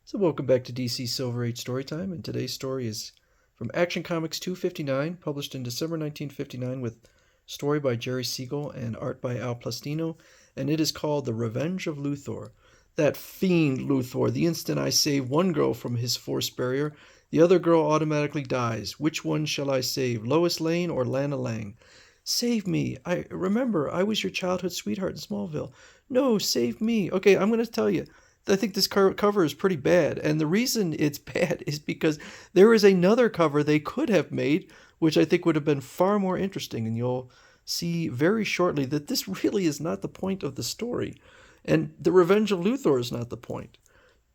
So welcome back to DC Silver Age Storytime, and today's story is from Action Comics 259, published in December 1959 with story by Jerry Siegel and art by Al Plastino, and it is called The Revenge of Luthor. That fiend Luthor, the instant I save one girl from his force barrier, the other girl automatically dies. Which one shall I save, Lois Lane or Lana Lang? Save me. I was your childhood sweetheart in Smallville. No, save me. Okay, I'm going to tell you. I think this cover is pretty bad. And the reason it's bad is because there is another cover they could have made, which I think would have been far more interesting. And you'll see very shortly that this really is not the point of the story. And the Revenge of Luthor is not the point.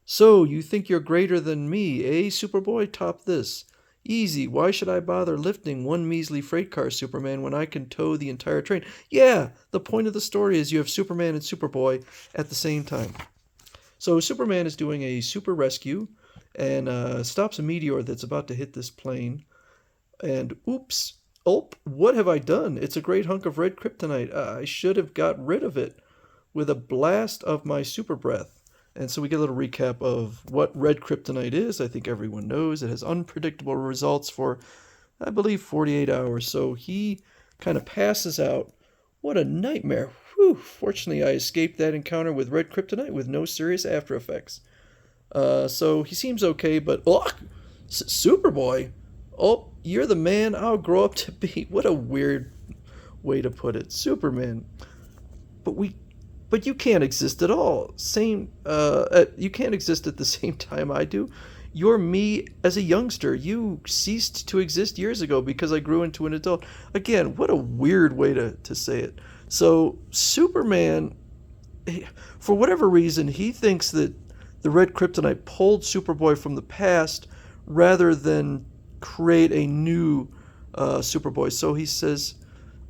So, you think you're greater than me, eh, Superboy? Top this. Easy. Why should I bother lifting one measly freight car, Superman, when I can tow the entire train? Yeah, the point of the story is you have Superman and Superboy at the same time. So Superman is doing a super rescue and stops a meteor that's about to hit this plane. And oops, what have I done? It's a great hunk of red kryptonite. I should have got rid of it with a blast of my super breath. And so we get a little recap of what red kryptonite is. I think everyone knows. It has unpredictable results for, I believe, 48 hours. So he kind of passes out. What a nightmare. Whew. Fortunately, I escaped that encounter with red kryptonite with no serious after effects. So he seems okay, but Superboy? Oh, you're the man I'll grow up to be. What a weird way to put it. Superman. But you can't exist at all. You can't exist at the same time I do. You're me as a youngster. You ceased to exist years ago because I grew into an adult. Again, what a weird way to say it. So Superman, for whatever reason, he thinks that the red kryptonite pulled Superboy from the past rather than create a new Superboy. So he says,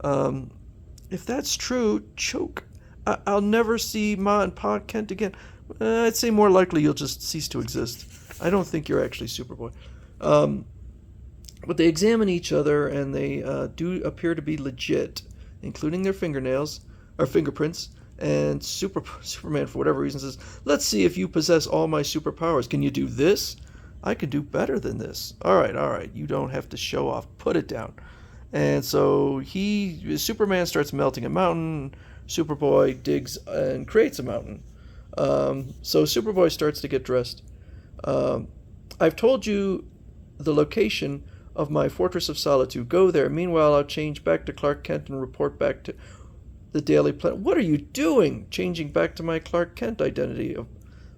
if that's true, choke. I'll never see Ma and Pa Kent again. I'd say more likely you'll just cease to exist. I don't think you're actually Superboy. But they examine each other, and they do appear to be legit, including their fingernails, or fingerprints. And Superman, for whatever reason, says, let's see if you possess all my superpowers. Can you do this? I can do better than this. All right. You don't have to show off. Put it down. And so Superman starts melting a mountain. Superboy digs and creates a mountain. So Superboy starts to get dressed. I've told you the location of my Fortress of Solitude. Go there. Meanwhile, I'll change back to Clark Kent and report back to the Daily Planet. What are you doing? Changing back to my Clark Kent identity,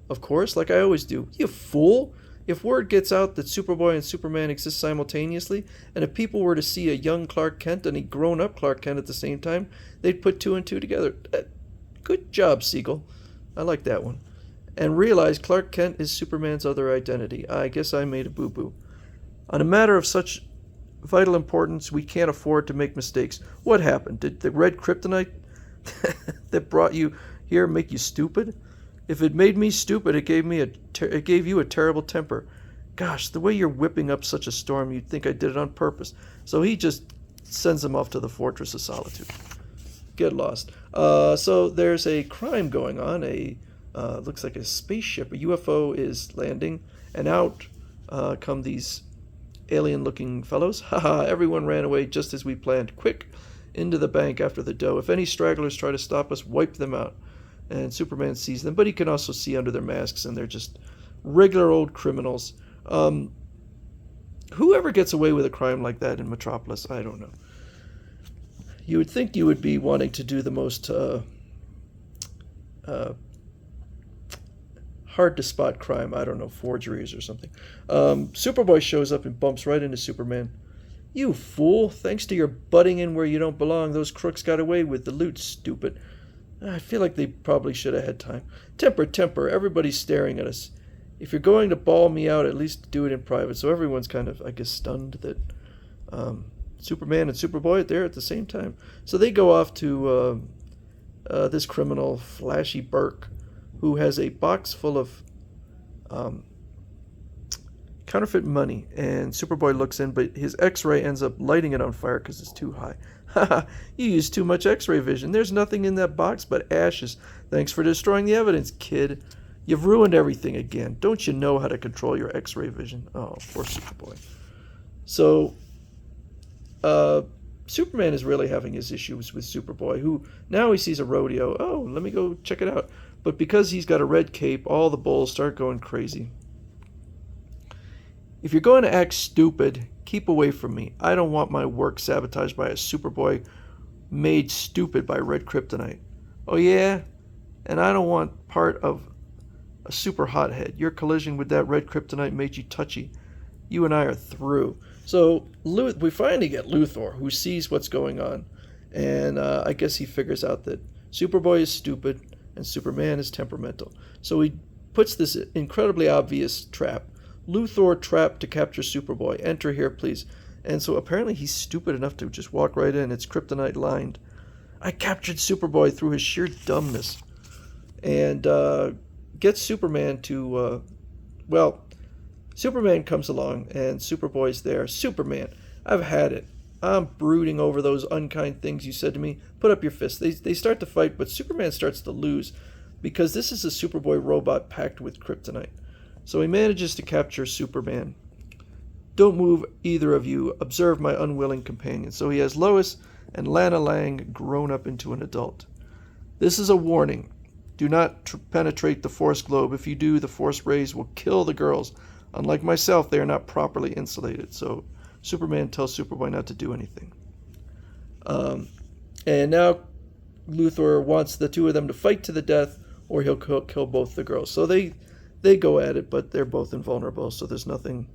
of course, like I always do. You fool! If word gets out that Superboy and Superman exist simultaneously, and if people were to see a young Clark Kent and a grown-up Clark Kent at the same time, they'd put two and two together. Good job, Siegel. I like that one. And realize Clark Kent is Superman's other identity. I guess I made a boo-boo. On a matter of such vital importance, we can't afford to make mistakes. What happened? Did the red kryptonite that brought you here make you stupid? If it made me stupid, it gave you a terrible temper. Gosh, the way you're whipping up such a storm, you'd think I did it on purpose. So he just sends him off to the Fortress of Solitude. Get lost. So there's a crime going on. Looks like a spaceship, a UFO is landing, and out come these alien-looking fellows. Haha, everyone ran away just as we planned. Quick, into the bank after the dough. If any stragglers try to stop us, wipe them out. And Superman sees them, but he can also see under their masks, and they're just regular old criminals. Whoever gets away with a crime like that in Metropolis, I don't know. You would think you would be wanting to do the most hard-to-spot crime. I don't know, forgeries or something. Superboy shows up and bumps right into Superman. You fool! Thanks to your butting in where you don't belong, those crooks got away with the loot, stupid. I feel like they probably should have had time. Temper. Everybody's staring at us. If you're going to bawl me out, at least do it in private. So everyone's kind of, I guess, stunned that Superman and Superboy are there at the same time. So they go off to this criminal, Flashy Burke, who has a box full of counterfeit money. And Superboy looks in, but his X-ray ends up lighting it on fire because it's too high. Haha, you used too much X-ray vision. There's nothing in that box but ashes. Thanks for destroying the evidence, kid. You've ruined everything again. Don't you know how to control your X-ray vision? Oh, poor Superboy. So, Superman is really having his issues with Superboy, who now he sees a rodeo. Oh, let me go check it out. But because he's got a red cape, all the bulls start going crazy. If you're going to act stupid, keep away from me. I don't want my work sabotaged by a Superboy made stupid by red kryptonite. Oh yeah? And I don't want part of a super hothead. Your collision with that red kryptonite made you touchy. You and I are through. So we finally get Luthor, who sees what's going on. And I guess he figures out that Superboy is stupid and Superman is temperamental. So he puts this incredibly obvious trap. Luthor trapped to capture Superboy. Enter here, please. And so apparently he's stupid enough to just walk right in. It's kryptonite lined. I captured Superboy through his sheer dumbness. And gets Superman to, Superman comes along and Superboy's there. Superman, I've had it. I'm brooding over those unkind things you said to me. Put up your fists. They start to fight, but Superman starts to lose because this is a Superboy robot packed with kryptonite. So he manages to capture Superman. Don't move, either of you. Observe my unwilling companion. So he has Lois and Lana Lang grown up into an adult. This is a warning. Do not penetrate the Force globe. If you do, the Force rays will kill the girls. Unlike myself, they are not properly insulated. So Superman tells Superboy not to do anything. And now Luthor wants the two of them to fight to the death, or he'll kill both the girls. So they go at it, but they're both invulnerable, so there's nothing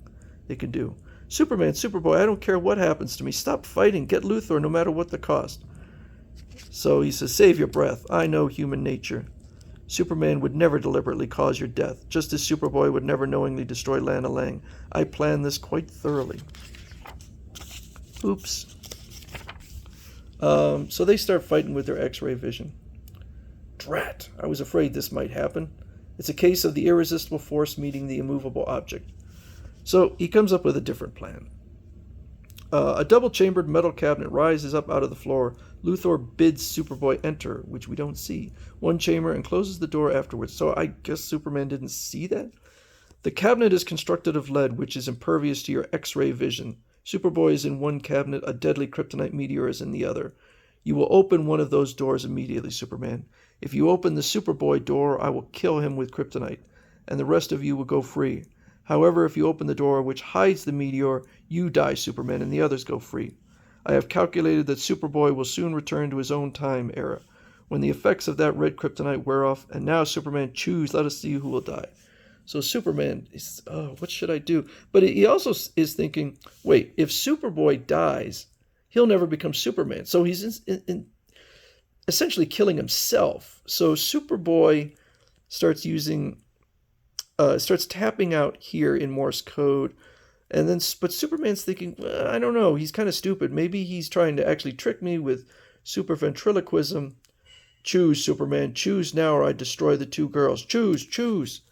they can do. Superman, Superboy, I don't care what happens to me. Stop fighting. Get Luthor no matter what the cost. So he says, save your breath. I know human nature. Superman would never deliberately cause your death, just as Superboy would never knowingly destroy Lana Lang. I planned this quite thoroughly. Oops. So they start fighting with their X-ray vision. Drat, I was afraid this might happen. It's a case of the irresistible force meeting the immovable object. So he comes up with a different plan. A double-chambered metal cabinet rises up out of the floor. Luthor bids Superboy enter, which we don't see, one chamber, and closes the door afterwards. So I guess Superman didn't see that? The cabinet is constructed of lead, which is impervious to your X-ray vision. Superboy is in one cabinet, a deadly kryptonite meteor is in the other. You will open one of those doors immediately, Superman. If you open the Superboy door, I will kill him with kryptonite, and the rest of you will go free. However, if you open the door which hides the meteor, you die, Superman, and the others go free. I have calculated that Superboy will soon return to his own time era, when the effects of that red kryptonite wear off, and now, Superman, choose, let us see who will die. So Superman is, what should I do? But he also is thinking, wait, if Superboy dies, he'll never become Superman. So he's essentially killing himself. So Superboy starts tapping out here in Morse code, but Superman's thinking, well, I don't know, he's kind of stupid. Maybe he's trying to actually trick me with super ventriloquism. Choose, Superman, choose now, or I destroy the two girls. Choose, choose.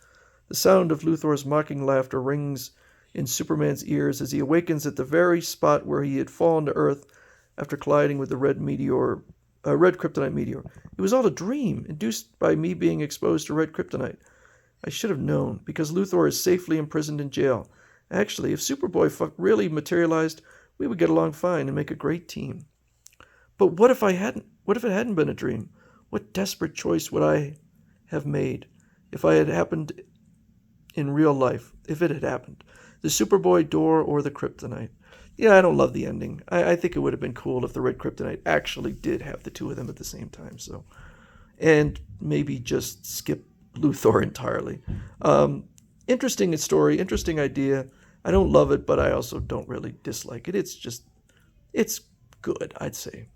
The sound of Luthor's mocking laughter rings in Superman's ears as he awakens at the very spot where he had fallen to Earth after colliding with the red kryptonite meteor. It was all a dream, induced by me being exposed to red kryptonite. I should have known, because Luthor is safely imprisoned in jail. Actually, if Superboy really materialized, we would get along fine and make a great team. But what if it hadn't been a dream? What desperate choice would I have made if it had happened in real life? If it had happened, the Superboy door or the kryptonite? Yeah, I don't love the ending. I think it would have been cool if the red kryptonite actually did have the two of them at the same time. So, and maybe just skip Luthor entirely. Interesting story, interesting idea. I don't love it, but I also don't really dislike it. It's good, I'd say.